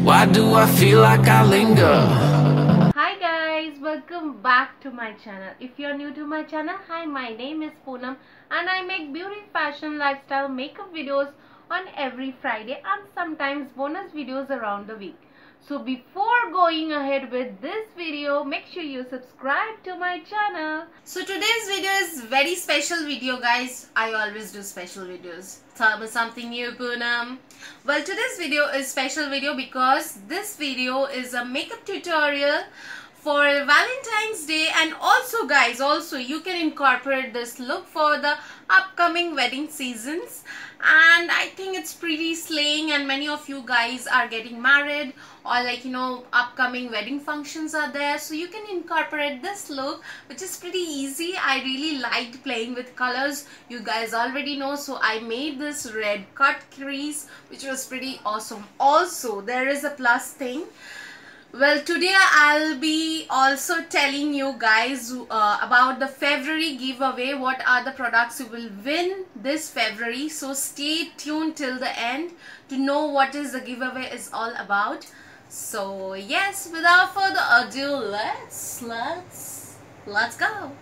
Why do I feel like I linger? Hi guys, welcome back to my channel. If you're new to my channel, hi, my name is Poonam and I make beauty, fashion, lifestyle, makeup videos on every Friday and sometimes bonus videos around the week. So before going ahead with this video, make sure you subscribe to my channel. So today's video is very special video, guys. I always do special videos. Tell me something new, Poonam. Well, today's video is special video because this video is a makeup tutorial for Valentine's Day, and also guys, you can incorporate this look for the upcoming wedding seasons, and I think it's pretty slaying, and many of you guys are getting married or upcoming wedding functions are there, so you can incorporate this look, which is pretty easy. I really liked playing with colors, you guys already know, so I made this red cut crease, which was pretty awesome. Also, there is a plus thing. Well, today I'll be also telling you guys about the February giveaway. What are the products you will win this February? So stay tuned till the end to know what is the giveaway is all about. So yes, without further ado, let's go.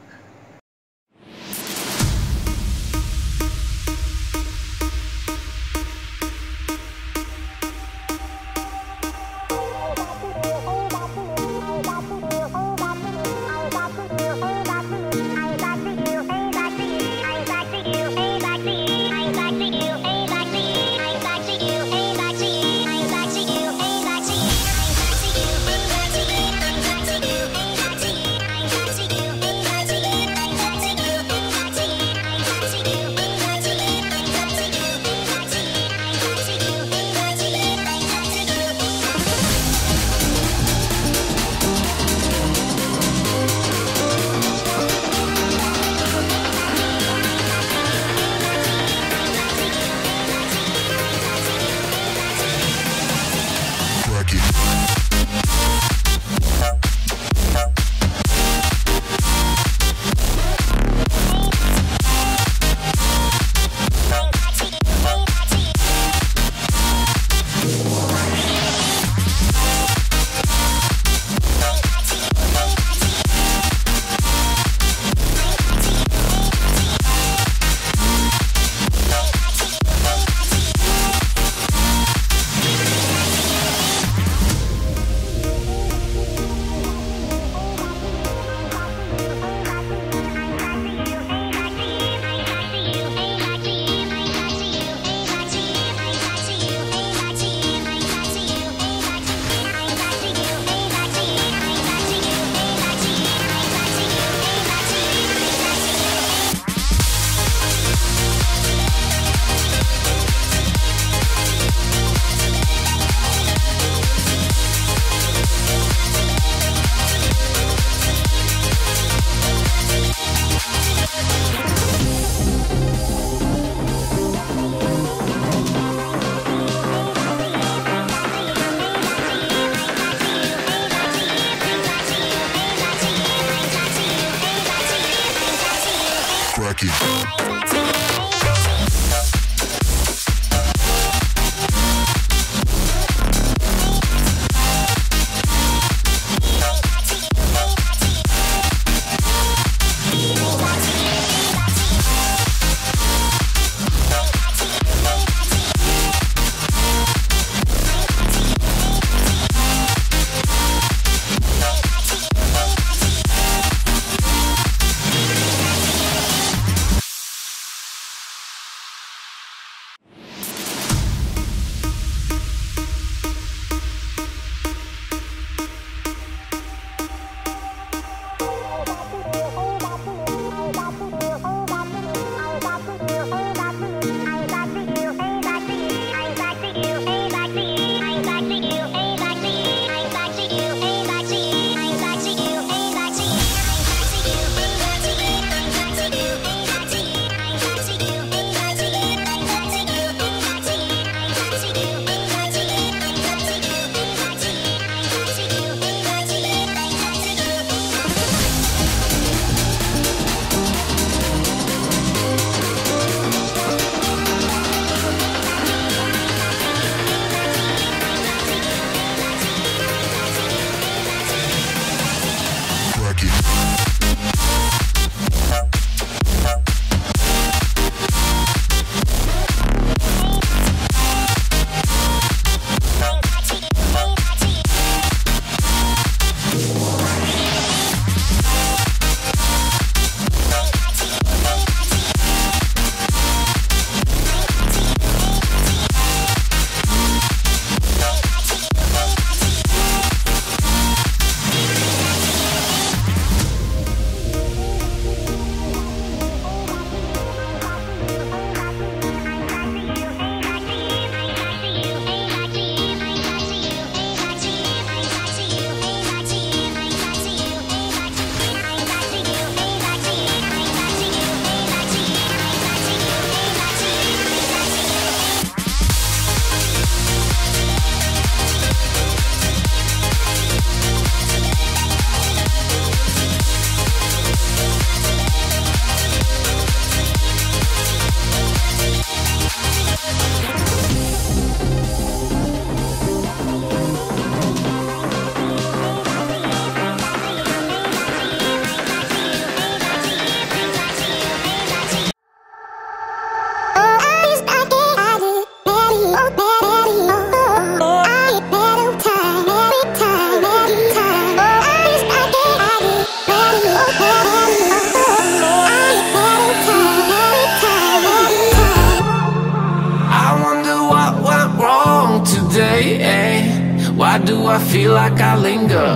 Why do I feel like I linger?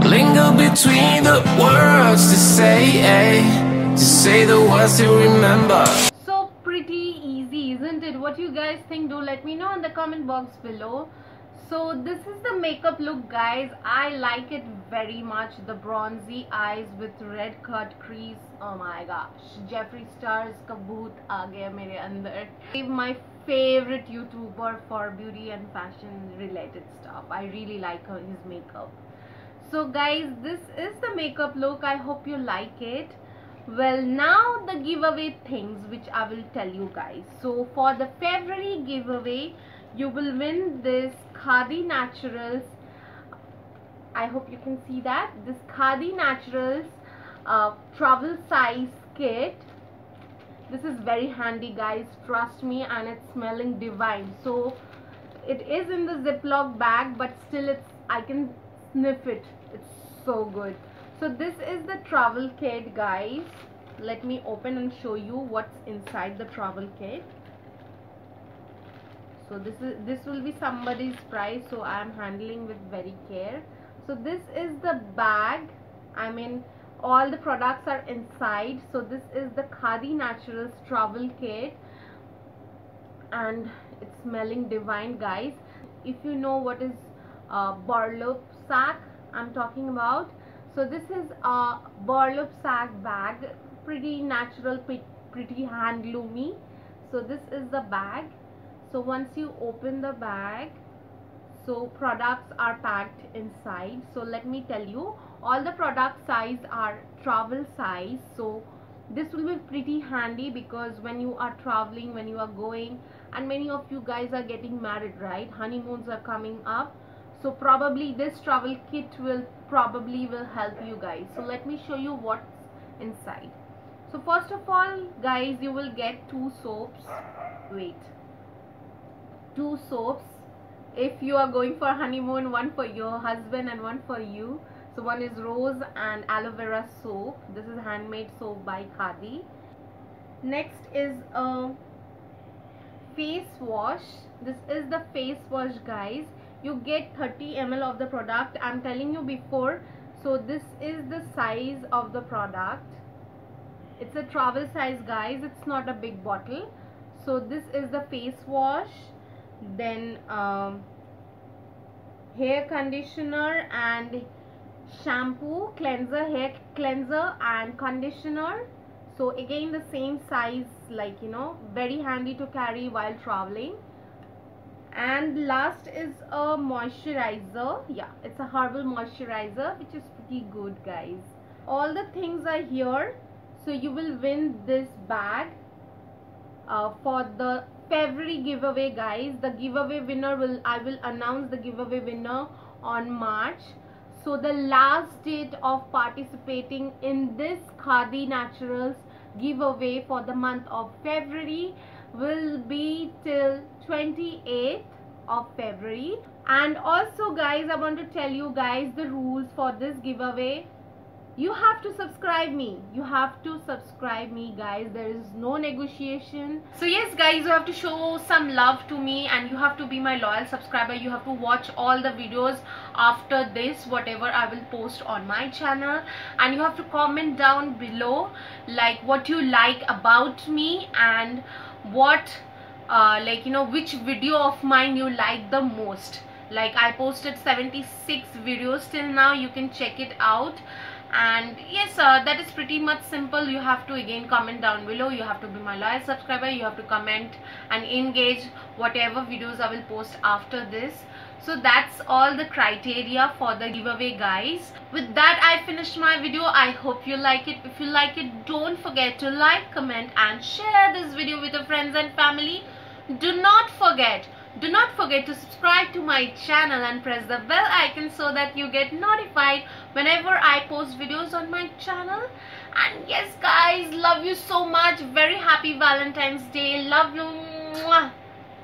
Linger between the words to say the words to remember. So pretty easy, isn't it? What you guys think? Do let me know in the comment box below. So this is the makeup look, guys. I like it very much. The bronzy eyes with red cut crease. Oh my gosh, Jeffree Star's kaboot aa gaya mere andar. My favorite YouTuber for beauty and fashion related stuff. I really like his makeup. So guys, this is the makeup look. I hope you like it. Well, now the giveaway things which I will tell you guys. So for the February giveaway, you will win this KHADI Naturals. I hope you can see that. This KHADI Naturals travel size kit. This is very handy, guys. Trust me, and it's smelling divine. So it is in the Ziploc bag, but still I can sniff it. It's so good. So this is the travel kit, guys. Let me open and show you what's inside the travel kit. So this will be somebody's prize, so I am handling with very care. So this is the bag. I mean, all the products are inside. So this is the KHADI Naturals travel kit, and it's smelling divine, guys. If you know what is burlap sack I'm talking about, so this is a burlap sack bag, pretty natural, pretty handloomy. So this is the bag. So once you open the bag, so products are packed inside. So let me tell you, all the product size are travel size. So this will be pretty handy because when you are traveling, when you are going, and many of you guys are getting married, right? Honeymoons are coming up. So probably this travel kit will help you guys. So let me show you what's inside. So first of all, guys, you will get 2 soaps. Wait. 2 soaps. If you are going for honeymoon, one for your husband and one for you. So one is rose and aloe vera soap. This is handmade soap by KHADI. Next is a face wash. This is the face wash, guys. You get 30 ml of the product. I'm telling you before. So this is the size of the product. It's a travel size, guys. It's not a big bottle. So this is the face wash. Then hair conditioner and shampoo, cleanser, hair cleanser and conditioner. So again the same size, like, you know, very handy to carry while traveling. And last is a moisturizer. Yeah, it's a herbal moisturizer which is pretty good, guys. All the things are here. So you will win this bag for the February giveaway, guys. The giveaway winner I will announce the giveaway winner on March. So the last date of participating in this KHADI Naturals giveaway for the month of February will be till 28th of February. And also, guys, I want to tell you guys the rules for this giveaway. You have to subscribe me. You have to subscribe me, guys. There is no negotiation. So yes, guys, you have to show some love to me and you have to be my loyal subscriber. You have to watch all the videos after this, whatever I will post on my channel, and you have to comment down below like what you like about me and what like, you know, which video of mine you like the most. Like, I posted 76 videos till now. You can check it out. And yes, that is pretty much simple. You have to again comment down below. You have to be my loyal subscriber. You have to comment and engage whatever videos I will post after this. So that's all the criteria for the giveaway, guys. With that, I finished my video. I hope you like it. If you like it, don't forget to like, comment and share this video with your friends and family. Do not forget to subscribe to my channel and press the bell icon so that you get notified whenever I post videos on my channel. And yes, guys, love you so much. Very happy Valentine's Day. Love you.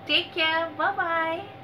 Take care. Bye bye.